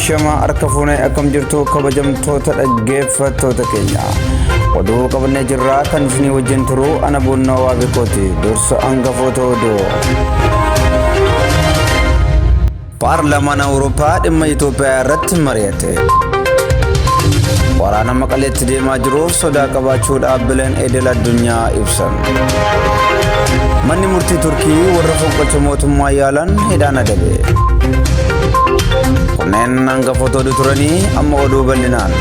Ashama Arkafune akkam jirtu kabajamtoota dhaggeeffattoota keenya. Oduu qabannee jirra kan isinii wajjin turu ana Bunnaa Waaqooti. Dursa hangafoota oduu. Paarlaamaan Awurooppaa dhimma Itoophiyaa irratti mari'ate. Waraana Maqaleetti deemaa jiruuf sodaa qabaachuu dhaabbileen idil addunyaa ibsan. Manni murtii Turkii warra fonqolcha mootummaa yaalan hidhaan adabe. Kunneen hangafoota oduu turanii amma oduu bal'inaan.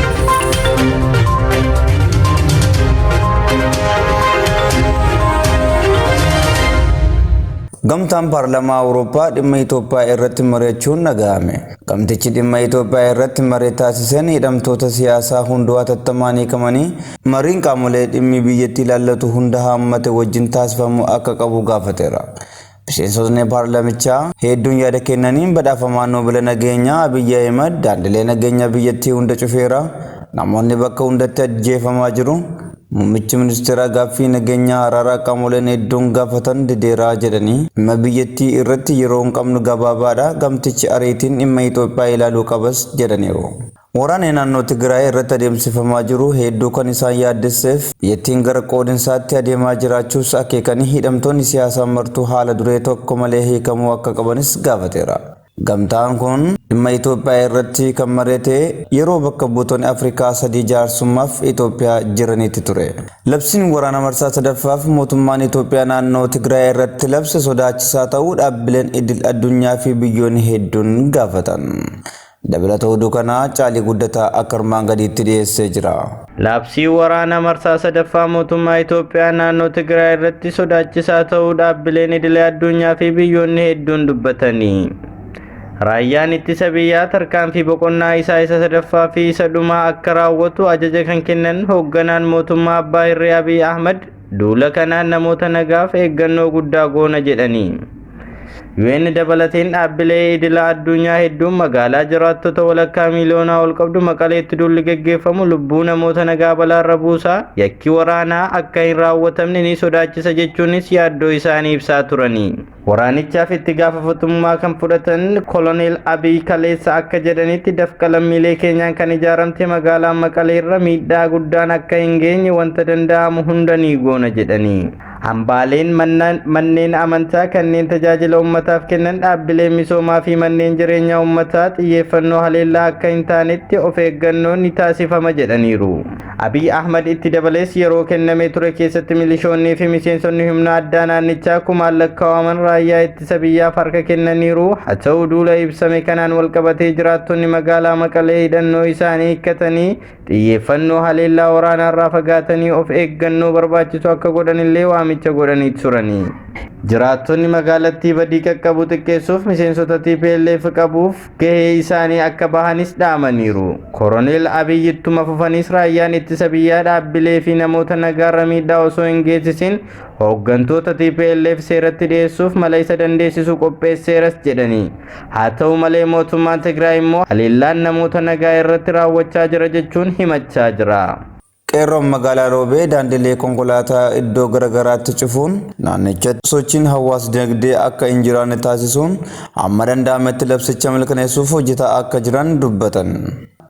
Gamtaan Paarlaamaa Awurooppaa dhimma Itoophiyaa irratti mari'achuun dhaga'ame. Gamtichi dhimma Itoophiyaa irratti marii taasiseen hidhamtoota siyaasaa hundaa hatattamaan hiikamanii mariin qaamolee dhimmi biyyattii ilaallatu hunda haammate wajjin taasifamuu akka qabu gaafateera. Miseensotni paarlaamichaa hedduun yaada kennaniin badhaafamaa Noobela nageenyaa Abiyyi Ahmed daandilee nageenyaa biyyattii hunda cufeera. Namoonni bakka hundatti ajjeefamaa jiru. Muummichi ministeeraa gaaffii nageenyaa araaraa qaamoleen hedduun gaafatan dideeraa jedhanii dhimma biyyattii irratti yeroo hin qabnu gabaabaadha. Gamtichi ariitiin dhimma Itoophiyaa ilaaluu qabas jedhaniiru. Waraanni naannoo Tigraay irratti adeemsifamaa jiru hedduu kan isaan yaaddesseef biyyattiin gara qoodinsaatti adeemaa jiraachuus akeekanii hidhamtoonni siyaasaa martuu haala duree tokko malee hiikamuu akka qabanis gaafateera. Gamtaan kun dhimma Itoophiyaa irratti kan mari'ate yeroo bakka buutonni Afrikaa sadii jaarsummaaf Itoophiyaa jiranitti ture. Labsiin waraana marsaa sadaffaaf mootummaan Itoophiyaa naannoo Tigraay irratti labse sodaachisaa ta'uu dhaabbileen idil addunyaa fi biyyoonni hedduun gaafatan. Dabalata oduu kanaa Caalii Guddataa akka armaan gadiitti dhiyeessee jira. Labsii waraana marsaa sadaffaa mootummaa Itoophiyaa naannoo Tigraay irratti sodaachisaa ta'uu dhaabbileen idil addunyaa fi biyyoonni hedduun dubbatanii. Raayyaan ittisa biyyaa tarkaanfii boqonnaa isaa isa sadaffaa fi isa dhumaa akka raawwatu ajaja kan kennan hoogganaan mootummaa Abbaa Irree Abiyyi Ahmed duula kanaan namoota nagaaf eeggannoo guddaa goona jedhanii. UN dabalateen dhaabbilee idil addunyaa hedduun magaalaa jiraattota walakkaa miiliyoonaa ol qabdu Maqaleetti duulli gaggeeffamu lubbuu namoota nagaa balaarra buusaa yakki waraanaa akka hin raawwatamne ni sodaachisa jechuunis yaaddoo isaanii ibsaa turanii. Waraanichaaf itti gaafatamummaa kan fudhatan Koloneel Abiy Kaleessa akka jedhanitti dafqa lammiilee keenyaan kan ijaaramte magaalaan Maqalee irra miidhaa guddaan akka hin geenye wanta danda'amu hunda ni goona jedhanii. Hambaaleen manneen amantaa kanneen tajaajila uummataaf kennan dhaabbileen misoomaa fi manneen jireenyaa uummataa xiyyeeffannoo haleellaa akka hin taanetti of eeggannoon ni taasifama jedhaniiru. Abiy Ahmed itti dabalees yeroo kennamee ture keessatti milishoonnii fi miseensonni humna addaa naannichaa kumaan lakkaa'aman raayyaa ittisa biyyaaf harka kennaniiru. Haa ta'u duula ibsame kanaan walqabatee jiraattonni magaalaa Maqalee hidhannoo isaanii hiikkatanii xiyyeeffannoo haleellaa waraanaarraa fagaatanii of eeggannoo barbaachisu akka godhanillee waamicha godhanii turanii. Jiraattonni magaalattii badii qaqqabu xiqqeessuuf miseensota TPLF qabuuf gahee isaanii akka bahanis dhaamaniiru. Koroneel Abiy ittuma fufanis raayyaan ittisa biyyaa dhaabbilee fi namoota nagaarra miidhaa osoo hin geessisin hooggantoota TPLF seeratti dhiyeessuuf mala isa dandeessisu qopheesseeras jedhanii. Haa ta'u malee mootummaan Tigraay immoo haleellaan namoota nagaa irratti raawwachaa jira jechuun himachaa jira. Qeerroon magaalaa Roobee daandilee konkolaataa iddoo garagaraatti cufuun naannichatti sochiin hawaas dinagdee akka hin jiraanne taasisuun amma danda'ametti labsicha milkaneessuuf hojjetaa akka jiran dubbatan.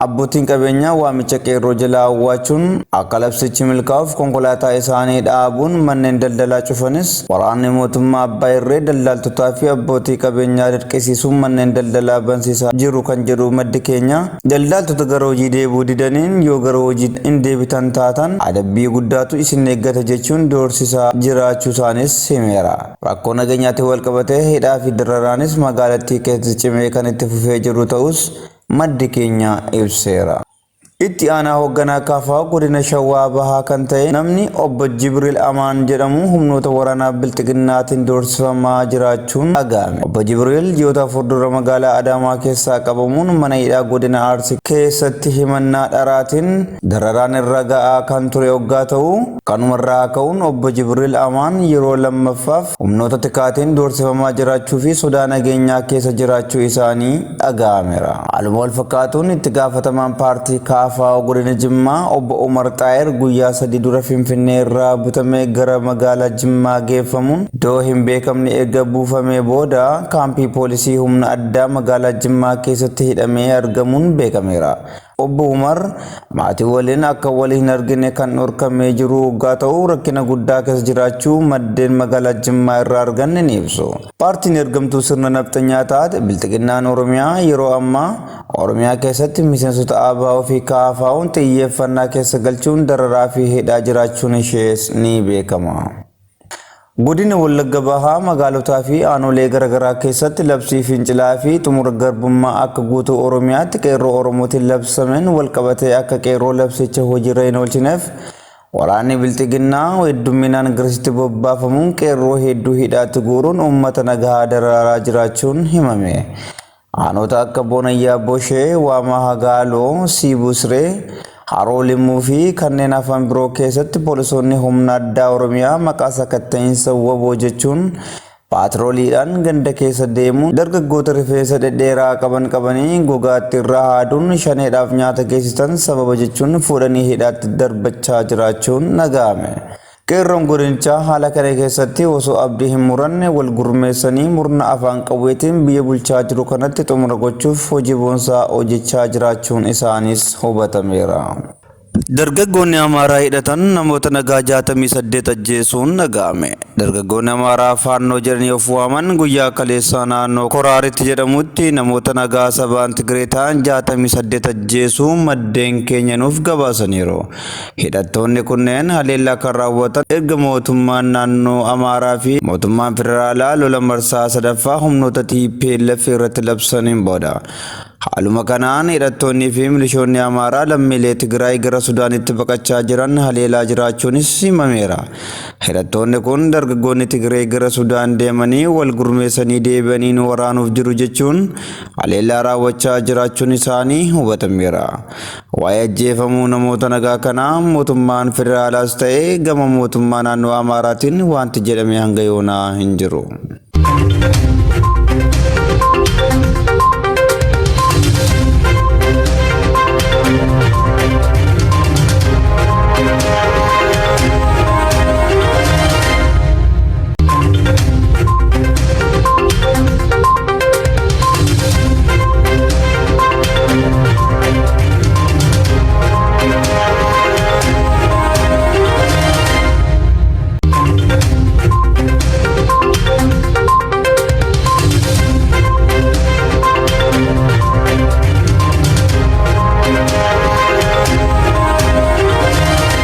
Abbootiin qabeenyaa waamicha qeerroo jalaa hawwaachuun akka labsichi milkaa'uuf konkolaataa isaanii dhaabuun manneen daldalaa cufanis waraanni mootummaa Abbaa Irree daldaltootaa fi abbootii qabeenyaa dirqisiisuun manneen daldalaa bansiisaa jiru kan jedhu maddi keenya daldaltoota gara hojii deebuu didaniin yoo gara hojii hin deebitan taatan adabbii guddaatu isin eeggata jechuun doorsisaa jiraachuu isaanis himeera. Rakkoo nageenyaatiin walqabatee hidhaa fi dararaanis magaalattii keessatti cimee kan itti fufee jiru ta'us maddi keenya ibseera. Itti aanaa hoogganaa kaafaa godina Shawaa Bahaa kan ta'e namni obbo Jibril Amaan jedhamu humnoota waraanaa bilxiginnaatiin doorsifamaa jiraachuun dhaga'ame. Obbo Jibril ji'oota afur dura magaalaa Adaamaa keessaa qabamuun mana hidhaa godina Arsii keessatti himannaa dharaatiin dararaan irra ga'aa kan ture hoggaa ta'u kanumarraa ka'uun obbo Jibril Amaan yeroo lammaffaaf humnoota tikaatiin doorsifamaa jiraachuu fi sodaa nageenyaa keessa jiraachuu isaanii dhaga'ameera. Haaluma wal fakkaatuun itti gaafatamaan paartii KFO godina Jimmaa obbo Umar Xaayir guyyaa 3 dura Finfinnee irraa butamee gara magaalaa Jimmaa geeffamuun iddoo hin beekamne erga buufamee booda kaampii poolisii humna addaa magaalaa Jimmaa keessatti hidhamee argamuun beekameera. Obbo Umar maatii waliin akka wal hin argine kan dhorkamee jiru waggaa ta'u rakkina guddaa keessa jiraachuu maddeen magaalaa Jimmaa irraa arganne ni ibsu. Paartiin ergamtuu sirna nafxanyaa taate Bilxiginnaan Oromiyaa yeroo ammaa Oromiyaa keessatti miseensota ABO fi KFO'n xiyyeeffannaa keessa galchuun dararaa fi hidhaa jiraachuun ishees ni beekama. Godina Wallagga Bahaa magaalotaa fi aanolee garaagaraa keessatti labsii fincilaa fi xumura garbummaa akka guutuu Oromiyaatti qeerroo Oromootiin labsameen walqabatee akka qeerroo labsicha hojiirra hin oolchineef waraanni Bilxiginnaa heddumminaan garasitti bobbaafamuun qeerroo hedduu hidhaatti guuruun uummata nagaa dararaa jiraachuun himame. Aanota akka Boonayyaa Boshee, Waamaa Hagaaloo, Siibusree, Haroo Limmuu fi kanneen afaan biroo keessatti poolisoonni humna addaa Oromiyaa maqaa sakatta'insa WBO jechuun paatrooliidhaan ganda keessa deemuun dargaggoota rifeensa dhedheeraa qabanii gogaatti irraa haaduun shaneedhaaf nyaata geessisan sababa jechuun fuudhanii hidhaatti darbachaa jiraachuun dhaga'ame. Qeerroon godinichaa haala kana keessatti osoo abdii hin muranne wal gurmeessanii murna afaan qawweetiin biyya bulchaa jiru kanatti xumura gochuuf hojii boonsaa hojjechaa jiraachuun isaanis hubatameera. Dargaggoonni Amaaraa hidhatan namoota nagaa 68 ajjeesuun dhaga'ame. Dargaggoonni Amaaraa faannoo jedhanii of waaman guyyaa kaleessaa naannoo Koraaritti jedhamutti namoota nagaa sabaan Tigree ta'an 68 ajjeesuu maddeen keenya nuuf gabaasaniiru. Hidhattoonni kunneen haleellaa kan raawwatan erga mootummaan naannoo Amaaraa fi mootummaan federaalaa lola marsaa sadaffaa humnoota TPLF irratti labsaniin booda. Haaluma kanaan hidhattoonnii fi milishoonni Amaaraa lammiilee Tigraay gara Sudaanitti baqachaa jiran haleelaa jiraachuunis himameera. Hidhattoonni kun dargaggoonni Tigraay gara Sudaan deemanii wal gurmeessanii deebi'anii nu waraanuuf jiru jechuun haleelaa raawwachaa jiraachuun isaanii hubatameera. Waa'ee ajjeefamuu namoota nagaa kanaa mootummaan federaalaas ta'ee gama mootummaa naannoo Amaaraatiin wanti jedhame hanga yoonaa hin jiru.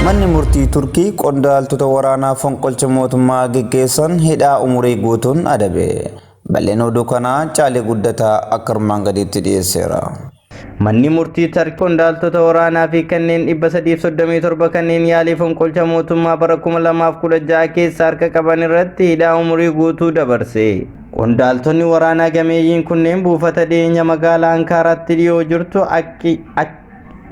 Manni murtii Turkii qondaaltota waraanaa fonqolcha mootummaa geggeessan hidhaa umurii guutuun adabe. Bal'een oduu kanaa Caalee Guddataa akka armaan gadiitti dhiyeesseera. Manni murtii Turkii qondaaltota waraanaa fi kanneen 337 kanneen yaalii fonqolcha mootummaa bara 2016 keessa harka qaban irratti hidhaa umurii guutuu dabarse. Qondaaltonni waraanaa gameeyyiin kunneen buufata dhiyeenya magaalaa Ankaaraatti dhiyoo jirtu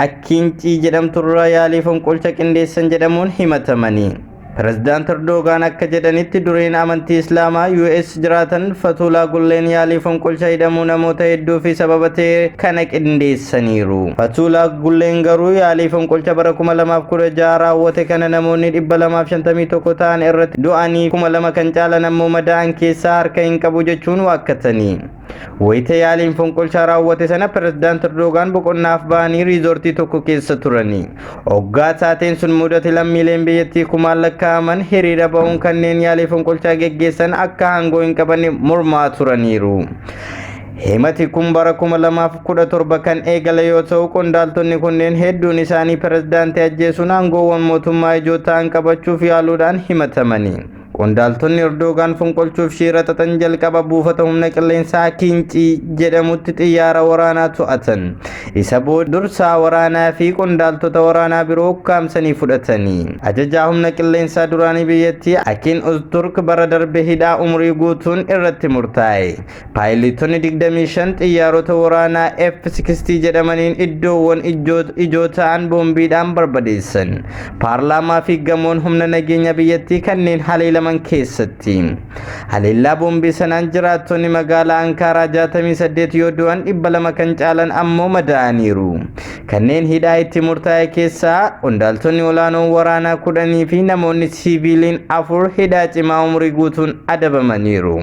Akkincii jedhamturraa yaalii fonqolcha qindeessan jedhamuun himatamanii. Pirezidaant Erdogan akka jedhanitti dureen amantii Islaamaa US jiraatan Fatuulaa Guleen yaalii fonqolcha hidhamuu namoota hedduu fi sababa ta'e kana qindeessaniiru. Fatuulaa Guleen garuu yaalii fonqolcha bara 2016 raawwate kana namoonni 251 ta'an irratti du'anii 2000 kan caalan ammoo madaa'an keessaa harka hin qabu jechuun waakkatanii. Wayita yaaliin fonqolcha raawwate sana Pirezidaant Erdogan boqonnaaf ba'anii riizortii tokko keessa turanii. Hoggaa taateen sun mudate lammiileen biyyattii kumaan lakkaa'aman hiriira ba'uun kanneen yaalii fonqolchaa geggeessan akka aangoo hin qabanne mormaa turaniiru. Himati kun bara 2017 kan eegale yoo ta'u qondaaltonni kunneen hedduun isaanii pirezidaantii ajjeesuun aangoowwan mootummaa ijoo ta'an qabachuuf yaaluudhaan himatamanii. Qondaaltonni Erdogan fonqolchuuf shira xaxan jalqaba buufata humna qilleensaa Kincii jedhamutti xiyyaara waraanaa to'atan. Isa booda dursaa waraanaa fi qondaaltota waraanaa biroo ukkaamsanii fudhatanii. Ajajaa humna qilleensaa duraanii biyyattii Akin Uzturk bara darbe hidhaa umurii guutuun irratti murtaa'e. Paayilotonni 25 xiyyaarota waraanaa F-60 jedhamaniin iddoowwan ijoo ta'an boombiidhaan barbadeessan. Paarlaamaa fi gamoon humna nageenya biyyattii kanneen haleelaman jedhaman keessatti. Haleellaa boombii sanaan jiraattonni magaalaa Ankaaraa 68 yoo du'an 200 kan caalan ammoo madaa'aniiru. Kanneen hidhaa itti murtaa'e keessaa qondaaltonni olaanoon waraanaa 10 fi namoonni siviiliin 4 hidhaa cimaa umurii guutuun adabamaniiru.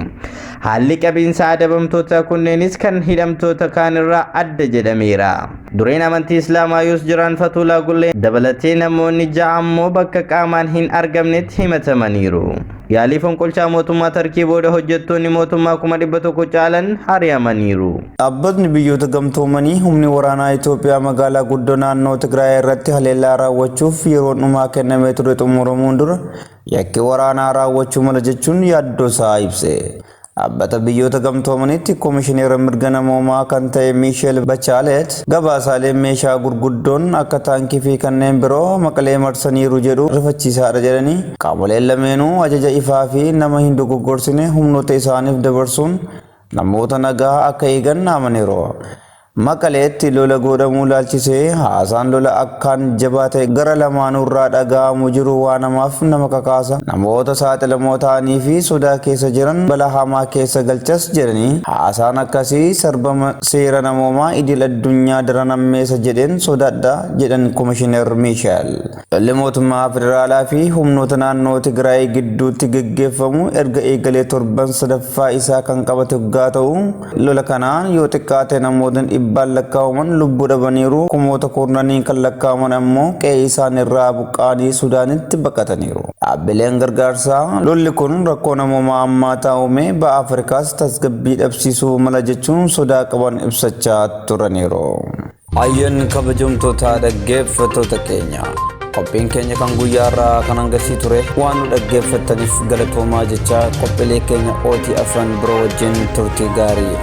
Haalli qabiinsa adabamtoota kunneenis kan hidhamtoota kaanirraa adda jedhameera. Dureen amantii Islaamaa yoos jiran Fatulaa Gullee dabalatee namoonni 6 ammoo bakka qaamaan hin argamnetti himatamaniiru. Yaalii fonqolchaa mootummaa Tarkii booda hojjettoonni mootummaa 100 caalan ari'amaniiru. Dhaabbatni biyyoota gamtoomanii humni waraanaa Itoophiyaa magaalaa guddoo naannoo Tigraay irratti haleellaa raawwachuuf yeroo dhumaa kennamee ture xumuramuun dura yakki waraanaa raawwachuu mala jechuun yaaddoo isaa ibse. Dhaabbata biyyoota gamtoomaniitti koomishineera mirga namoomaa kan ta'e Miisheel Bachaalet gabaasaalee meeshaa gurguddoon akka taankii fi kanneen biroo Maqalee marsaniiru jedhu rifachiisaadha jedhanii qaamoleen lameenuu ajaja ifaa fi nama hin dogoggorsine humnoota isaaniif dabarsuun namoota nagaa akka eegan amaniiru. Maqaleetti lola godhamuu laalchisee haasaan lola akkaan jabaa ta'e gara lamaanurraa dhaga'amu jiru waan namaaf nama kakaasa. Namoota saaxilamoo ta'anii fi sodaa keessa jiran balaa hamaa keessa galchas jedhanii haasaan akkasii sarbama seera namoomaa idil addunyaa daran ammeessa jedheen sodaadha jedhan Koomishinar Miisheel. Lolli mootummaa federaalaa fi humnoota naannoo Tigraay gidduutti geggeeffamu erga eegalee torban sadaffaa isaa kan qabate waggaa ta'u lola kanaan yoo xiqqaate namoota dhibbaan lakkaa'aman lubbuu dhabaniiru kumoota kurnanii kan lakkaa'aman ammoo qe'ee isaan irraa buqqaanii Sudaanitti baqataniiru. Dhaabbileen gargaarsaa lolli kun rakkoo namoomaa ammaa taa'ume ba'a Afrikaas tasgabbii dhabsiisuu mala jechuun sodaa qaban ibsachaa turaniiru. Ayyan kabajamtoota dhaggeeffattoota keenya. Qophiin keenya kan guyyaarraa kan hangasii ture waan nu dhaggeeffattaniif galatoomaa jecha qophiilee keenya OT afran biroo wajjin turtii gaarii.